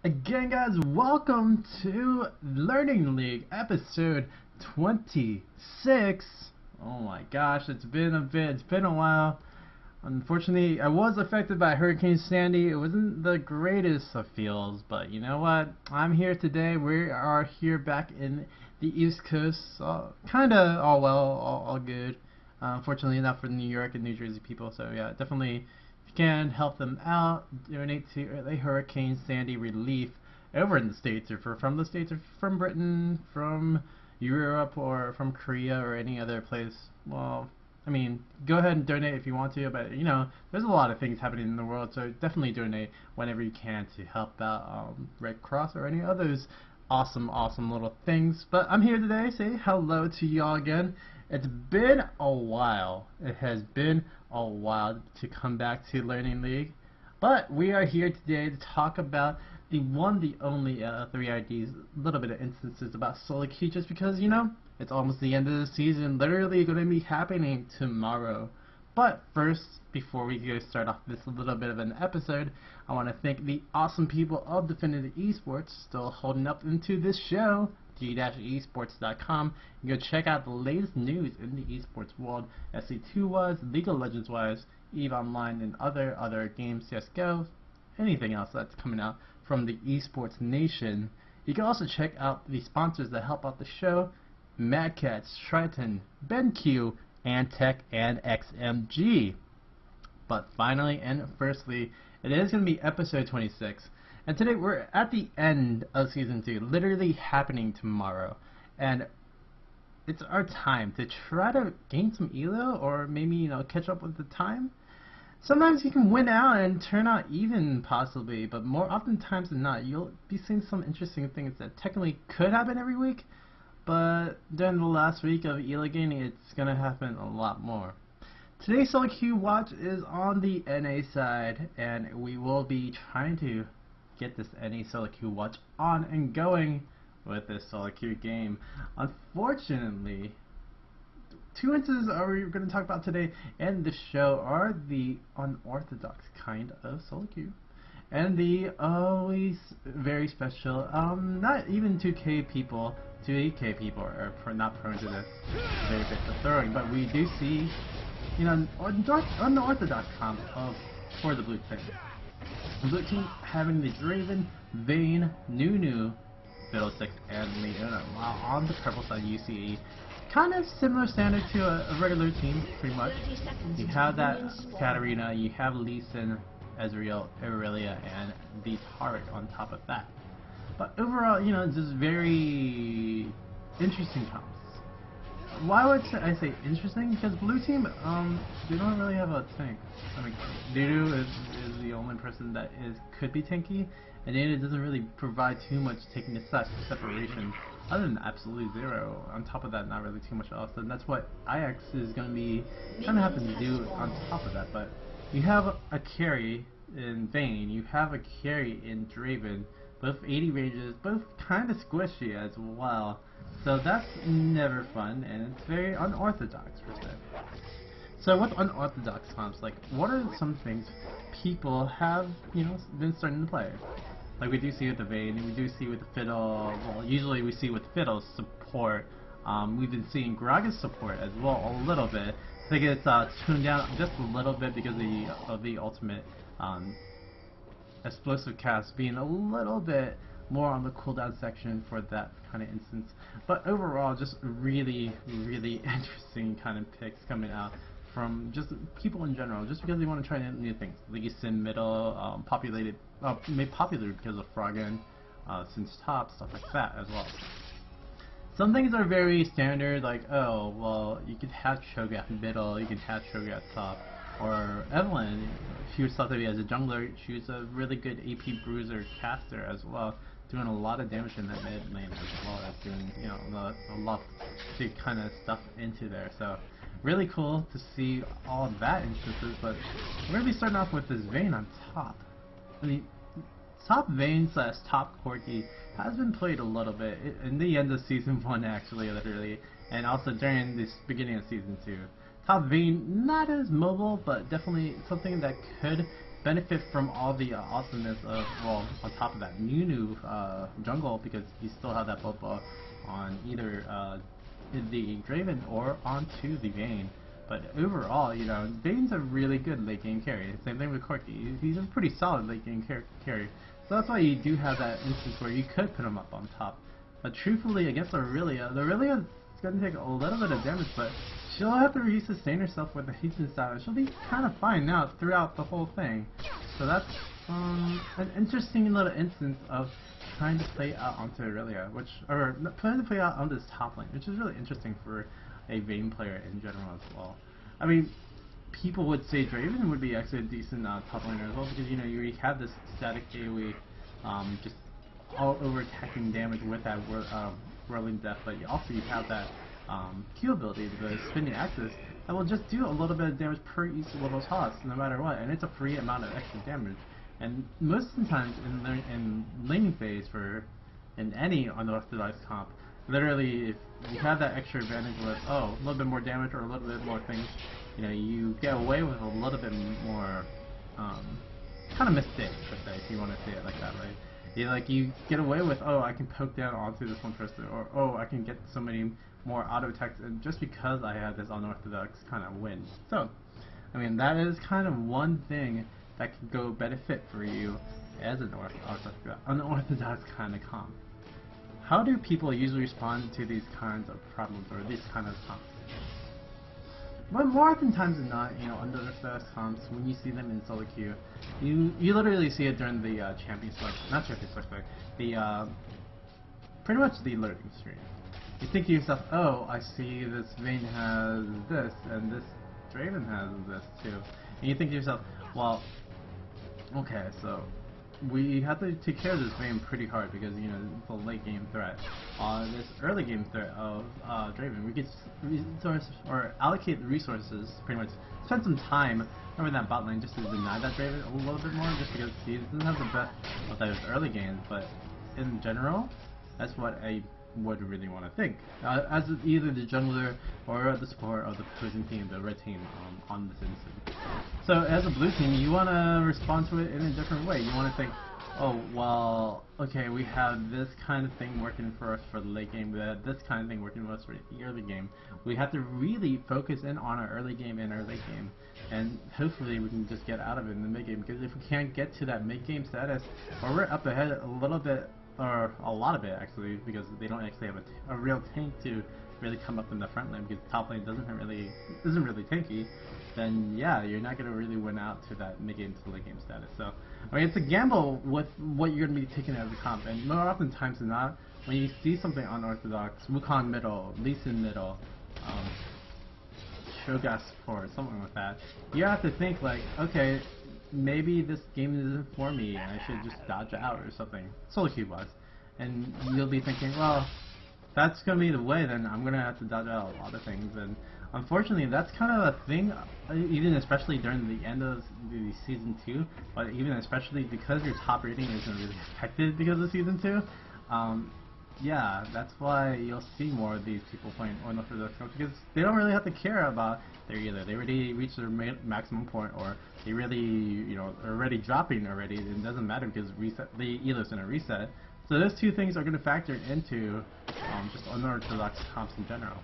Again, guys, welcome to Learning League episode 26. Oh my gosh, it's been a while. Unfortunately, I was affected by Hurricane Sandy. It wasn't the greatest of feels, but you know what? I'm here today. We are here back in the East Coast. Kinda all well, all good. Unfortunately, not for New York and New Jersey people, so yeah, definitely if you can help them out, donate to early Hurricane Sandy relief over in the States, or from the States, or from Britain, from Europe, or from Korea, or any other place. Well, I mean, go ahead and donate if you want to, but you know, there's a lot of things happening in the world, so definitely donate whenever you can to help out Red Cross or any others awesome little things. But I'm here today, say hello to y'all again. It's been a while. It has been a while to come back to Learning League, but we are here today to talk about the one, the only 3IDs, a little bit of instances about solo queue, just because, you know, it's almost the end of the season, literally going to be happening tomorrow. But first, before we go start off this little bit of an episode, I want to thank the awesome people of Definitive Esports still holding up into this show. G-esports.com. You go check out the latest news in the esports world, SC2 wise, League of Legends wise, EVE Online, and other games, CSGO, anything else that's coming out from the esports nation. You can also check out the sponsors that help out the show: Mad Catz, Triton, BenQ, Antec, and XMG. But finally and firstly, it is going to be episode 26. And today we're at the end of Season 2, literally happening tomorrow. And it's our time to try to gain some elo, or maybe, you know, catch up with the time. Sometimes you can win out and turn out even, possibly, but more oftentimes than not, you'll be seeing some interesting things that technically could happen every week, but during the last week of elo gaining, it's going to happen a lot more. Today's solo queue watch is on the NA side, and we will be trying to get this NA solo queue watch on and going with this solo queue game. Unfortunately, two instances we're going to talk about today and the show are the unorthodox kind of solo queue, and the always very special, not even 2K people, 2K people are not prone to this very bit of throwing, but we do see, you know, unorthodox comp for the blue team. The blue team having the Draven, Vayne, Nunu, Fiddlesticks, and Leona, while on the purple side you see kind of similar standard to a regular team, pretty much. You have that Katarina, you have Lee Sin, Ezreal, Aurelia, and the Taric on top of that. But overall, you know, just very interesting comps. Why would I say interesting? Because blue team, they don't really have a tank. I mean, Dudu is the only person that could be tanky, and Data doesn't really provide too much taking the separation, other than absolute zero. On top of that, not really too much else, and that's what Ix is going to be kind of having to do on top of that. But you have a carry in Vayne, you have a carry in Draven, both 80 ranges, both kind of squishy as well. So that's never fun, and it's very unorthodox per se. So with unorthodox comps, like, what are some things people have, you know, been starting to play? Like we do see with the Vayne, and we do see with the Fiddle. Well, usually we see with Fiddle's support. We've been seeing Gragas support as well a little bit. I think it's tuned down just a little bit because of the ultimate explosive cast being a little bit more on the cooldown section for that kind of instance. But overall, just really interesting kind of picks coming out from just people in general, just because they want to try new things. Lee Sin middle, made popular because of Froggen, since top, stuff like that as well. Some things are very standard, like, oh, well, you could have Cho'Gath middle, you could have Cho'Gath top, or Evelyn, she was thought to be as a jungler, she was a really good AP bruiser caster as well, doing a lot of damage in that mid lane as well as doing, you know, a lot to kind of stuff into there. So really cool to see all that instances, but we're going to be starting off with this Vayne on top. I mean, top Vayne / top Corki has been played a little bit in the end of Season 1 actually, literally, and also during this beginning of Season 2. top Vayne, not as mobile, but definitely something that could benefit from all the awesomeness of, well, on top of that new jungle, because you still have that Boba on either the Draven or onto the Vayne. But overall, you know, Vayne's a really good late game carry. Same thing with Corki. He's a pretty solid late game carry. So that's why you do have that instance where you could put him up on top. But truthfully, against Aurelia is going to take a little bit of damage, but she'll have to resustain herself with the hasten style. She'll be kind of fine now throughout the whole thing. So that's an interesting little instance of trying to play out onto Aurelia, or trying to play out on this top lane, which is really interesting for a Vayne player in general as well. I mean, people would say Draven would be actually a decent top laner as well, because you know you already have this static AoE, just all over attacking damage with that whirling death, but you have that Q ability, the spinning axis, that will just do a little bit of damage per each little toss, no matter what, and it's a free amount of extra damage. And most of the times in laning phase in any unorthodox comp, literally if you have that extra advantage with a little bit more damage or a little bit more things, you know, you get away with a little bit more kind of mistakes, per se, if you want to say it like that, right? You get away with, I can poke down onto this one person, or I can get so many more auto attacks, and just because I have this unorthodox kind of win. So, I mean, that is kind of one thing that could go benefit for you as an unorthodox kind of comp. How do people usually respond to these kinds of problems or these kind of comps? But more often times than not, you know, unorthodox comps, when you see them in solo queue, you literally see it during the pretty much the loading screen. You think to yourself, I see this Vayne has this, and this Draven has this too. And you think to yourself, well, okay, so we have to take care of this Vayne pretty hard because, you know, it's a late game threat. This early game threat of Draven, we could resource or allocate the resources, pretty much spend some time over that bot lane just to deny that Draven a little bit more, just because he doesn't have the best of those early games. But in general, that's what I would really want to think, as either the jungler or the support of the opposing team, the red team, on this instance. So as a blue team, you want to respond to it in a different way. You want to think, well, okay, we have this kind of thing working for us for the late game, we have this kind of thing working for us for the early game. We have to really focus in on our early game and our late game, and hopefully we can just get out of it in the mid game, because if we can't get to that mid game status, or we're up ahead a little bit, or a lot of it actually, because they don't actually have a real tank to really come up in the front lane, because top lane isn't really tanky, then yeah, you're not going to really win out to that mid game to late game status. So I mean, it's a gamble with what you're going to be taking as a comp, and more often times than not, when you see something unorthodox, Wukong middle, Lee Sin middle, Shogas support, something like that, you have to think like, okay, maybe this game isn't for me and I should just dodge out or something, solo queue wise. And you'll be thinking, well, that's going to be the way, then I'm going to have to dodge out a lot of things. And unfortunately, that's kind of a thing, even especially during the end of the Season 2, but even especially because your top rating isn't really affected because of Season 2. Yeah, that's why you'll see more of these people playing unorthodox comps, because they don't really have to care about they already reached their maximum point, or they really, you know, are already dropping already. It doesn't matter because the elos in a reset. So those two things are going to factor into just unorthodox comps in general,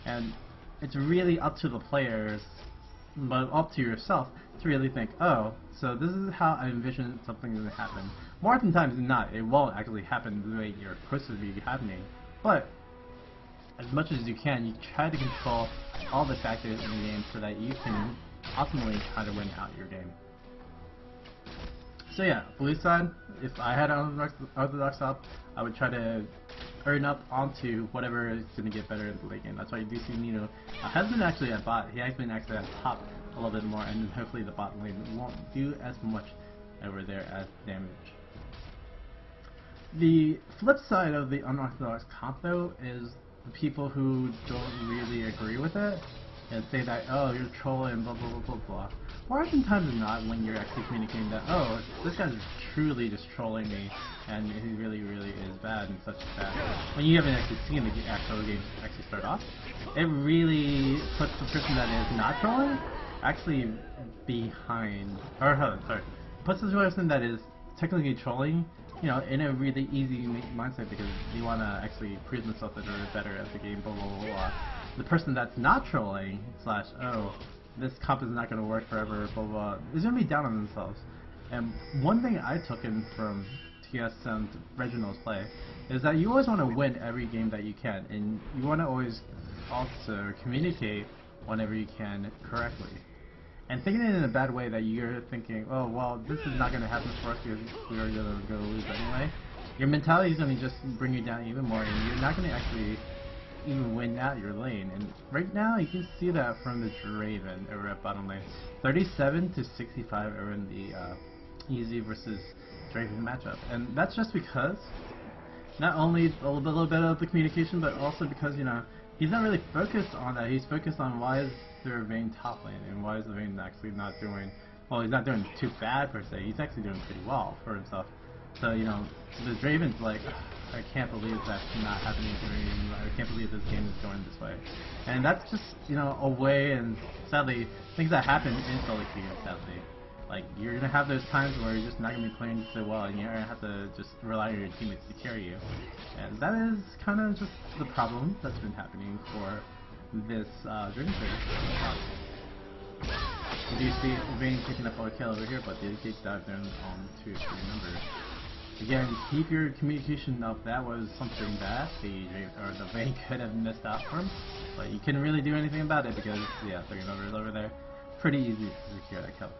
and it's really up to the players, but up to yourself to really think, so this is how I envision something to happen. More often times than not, it won't actually happen the way you're supposed to be happening, but as much as you can, you try to control all the factors in the game so that you can ultimately try to win out your game. So yeah, blue side, if I had an unorthodox up, I would try to earn up onto whatever is going to get better in the late game. That's why you do see Nino has been actually at bot. He has been actually at top a little bit more, and hopefully the bot lane won't do as much over there as damage. The flip side of the unorthodox comp though is the people who don't really agree with it and say that, you're trolling, blah blah blah blah blah. more oftentimes than not, when you're actually communicating that, oh, this guy's truly just trolling me, and he really, really is bad and such that, when you haven't actually seen the actual game actually start off, it really puts the person that is not trolling actually behind, or sorry, puts the person that is technically trolling, you know, in a really easy mindset because they want to actually prove themselves that they're better at the game, blah blah blah blah. The person that's not trolling, slash, oh, this comp is not going to work forever, blah blah, is going to be down on themselves. And one thing I took in from TS and Reginald's play is that you always want to win every game that you can, and you want to always also communicate whenever you can correctly. And thinking it in a bad way that you're thinking, oh well, this is not going to happen for us because we are going to lose anyway. Your mentality is going to just bring you down even more, and you're not going to actually even win out your lane. And right now you can see that from the Draven over at bottom lane. 37 to 65 over in the Easy versus Draven matchup, and that's just because not only a little bit of the communication, but also because, you know, he's not really focused on that. He's focused on why is their Vayne top lane and why is the Vayne actually not doing, well, he's not doing too bad per se. He's actually doing pretty well for himself. So, you know, the Draven's like, I can't believe that's not happening to me. I can't believe this game is going this way. And that's just, you know, a way, and sadly, things that happen in solo queue, sadly. Like, you're going to have those times where you're just not going to be playing so well, and you're going to have to just rely on your teammates to carry you. And that is kind of just the problem that's been happening for this Draven player. You do see Vayne picking up a kill over here, but they get dived in on 2 or 3 numbers. Again, keep your communication up. That was something that the Vayne could have missed out from, but you couldn't really do anything about it because, yeah, 3 numbers over there. Pretty easy to secure that kill.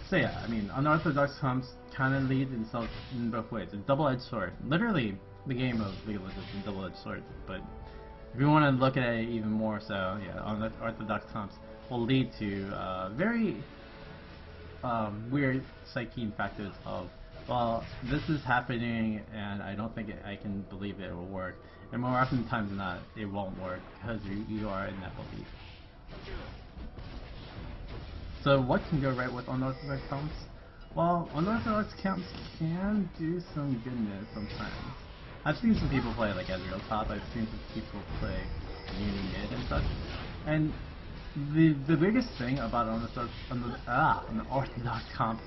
So yeah, I mean, Unorthodox Comps kind of lead themselves in both ways. It's a double-edged sword. Literally, the game of League of Legends is a double-edged sword. But if you want to look at it even more so, yeah, Unorthodox Comps will lead to very weird psyche factors of, well, this is happening and I don't think I can believe it will work. And more often times than not, it won't work because you are in that belief. So what can go right with Unorthodox Comps? Well, Unorthodox Comps can do some goodness sometimes. I've seen some people play like Ezreal top, I've seen some people play Uni mid and such. And the biggest thing about Unorthodox Comp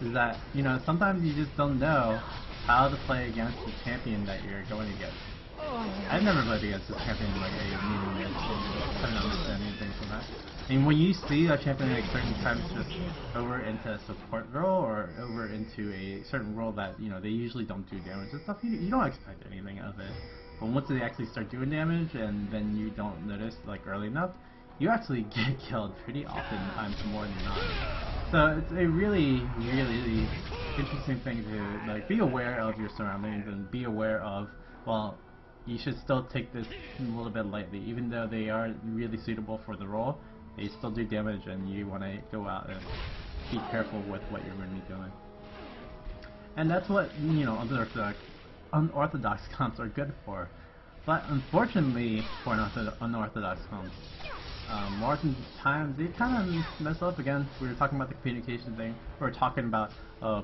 is that, you know, sometimes you just don't know how to play against the champion that you're going against. I've never played against a champion like a medium mid, I don't understand anything from that. And when you see a champion like certain times just over into a support role or over into a certain role that, you know, they usually don't do damage and stuff, you don't expect anything of it. But once they actually start doing damage and then you don't notice like early enough, you actually get killed pretty often times more than not. So it's a really, really interesting thing to like be aware of your surroundings and be aware of, well, you should still take this a little bit lightly, even though they are really suitable for the role. They still do damage, and you want to go out and be careful with what you're going to be doing. And that's what, you know, unorthodox comps are good for. But unfortunately for unorthodox comps, more times they kind of mess up again. We were talking about the communication thing. We were talking about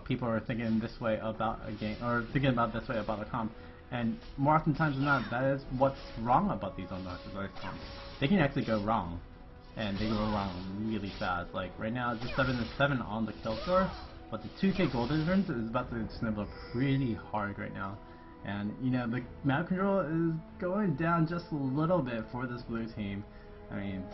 people are thinking this way about a game, or thinking about this way about a comp. And more often times than not, that is what's wrong about these unorthodox comps. They can actually go wrong. And they go wrong really fast. Like right now it's just 7-7 on the kill score, but the 2k gold difference is about to snibble pretty hard right now. And you know, the map control is going down just a little bit for this blue team. I mean,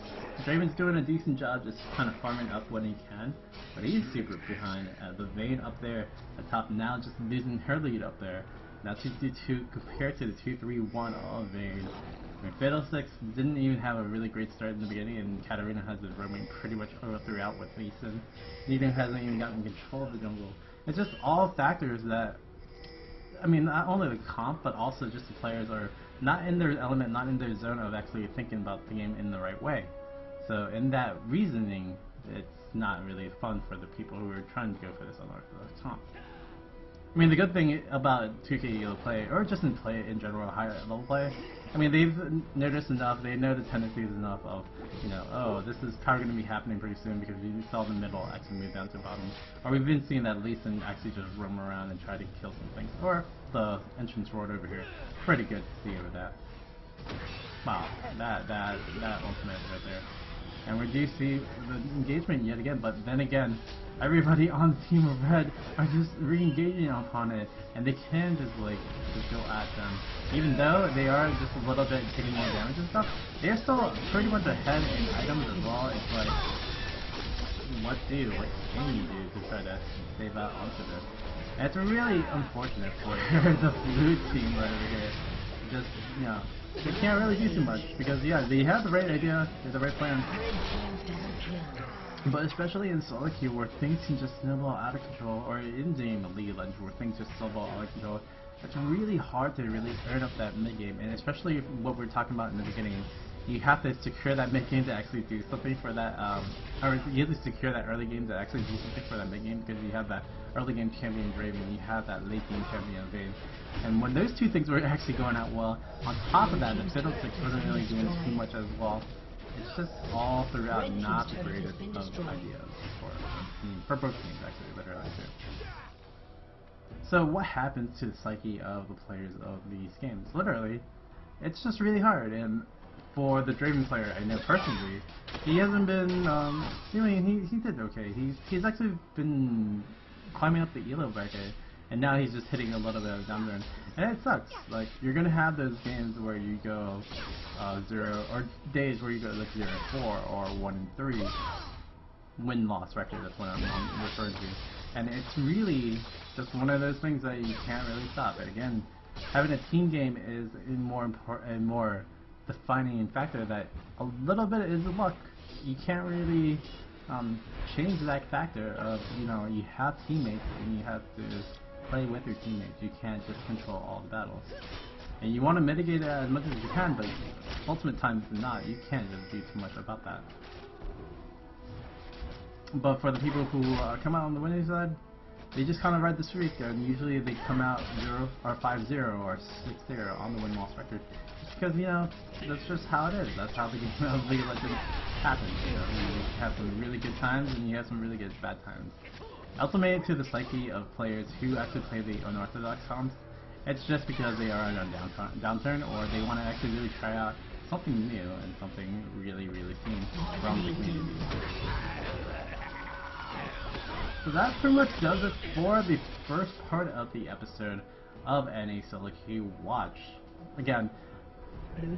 Draven's doing a decent job just kind of farming up when he can, but he's super behind. The Vayne up there at top now just losing her lead up there. Now 2-2 compared to the 2-3-1 of Vayne. I mean, Fiddlesticks didn't even have a really great start in the beginning, and Katarina has been roaming pretty much throughout with Lee Sin. Neither hasn't even gotten control of the jungle. It's just all factors that, I mean, not only the comp, but also just the players are not in their element, not in their zone of actually thinking about the game in the right way. So in that reasoning, it's not really fun for the people who are trying to go for this unorthodox comp. I mean, the good thing about 2K Elo play, or just in play in general, higher level play, I mean, they've noticed enough, they know the tendencies enough of, you know, oh, this is probably going to be happening pretty soon because we saw the middle actually move down to the bottom. Or we've been seeing that Lee Sin actually just roam around and try to kill some things. Or the entrance ward over here. Pretty good to see over that. Wow, that ultimate right there. And we do see the engagement yet again, but then again, everybody on Team of Red are just re-engaging upon it, and they can just go at them. Even though they are just a little bit taking more damage and stuff, they're still pretty much ahead in items as well. It's like, what can you do to try to save out onto this? And it's really unfortunate for the blue team right over here. Just, you know, they can't really do too much because, yeah, they have the right idea, they have the right plan. But especially in solo queue where things can just snowball out of control, or in game of League of Legends where things just snowball out of control, it's really hard to really earn up that mid game. And especially what we're talking about in the beginning, you have to secure that mid game to actually do something for that, or you have to secure that early game to actually do something for that mid game, because you have that early game champion Draven, you have that late game champion Vayne. And when those two things were actually going out well, on top of that, the Fiddlesticks wasn't really doing too much as well. It's just all throughout not the greatest of ideas for both teams, actually, literally too. So what happens to the psyche of the players of these games? Literally, it's just really hard. And for the Draven player, I know personally, he hasn't been, I mean, he did okay. He's actually been climbing up the elo bracket, and now he's just hitting a little bit of down there. And it sucks. Like, you're gonna have those games where you go 0, or days where you go like 0-4 or 1-3 win-loss record. That's what I'm referring to. And it's really just one of those things that you can't really stop. And again, having a team game is a more defining factor that a little bit is luck. You can't really change that factor of, you know, you have teammates and you have to play with your teammates. You can't just control all the battles. And you want to mitigate it as much as you can, but ultimate times not. You can't just do too much about that. But for the people who come out on the winning side, they just kind of ride the streak, and usually they come out 0 or 5-0 or 6-0 on the win-loss record. Just because, you know, that's just how it is. That's how the game of League of Legends happens. You know, you have some really good times and you have some really good bad times. Ultimately, to the psyche of players who actually play the unorthodox comps, it's just because they are on a downturn, or they want to actually really try out something new and something really seen from the community. So that pretty much does it for the first part of the episode of NA Solo Queue Watch. Again,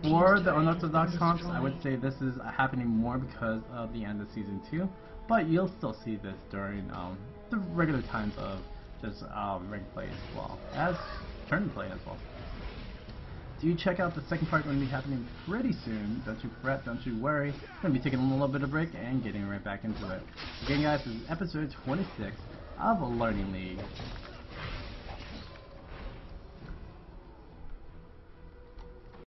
for the unorthodox comps, I would say this is happening more because of the end of Season 2, but you'll still see this during the regular times of just ranked play as well, as tournament play as well. Do check out the second part, going to be happening pretty soon. Don't you fret, don't you worry. Going to be taking a little bit of break and getting right back into it. Again guys, this is episode 26 of Learning League.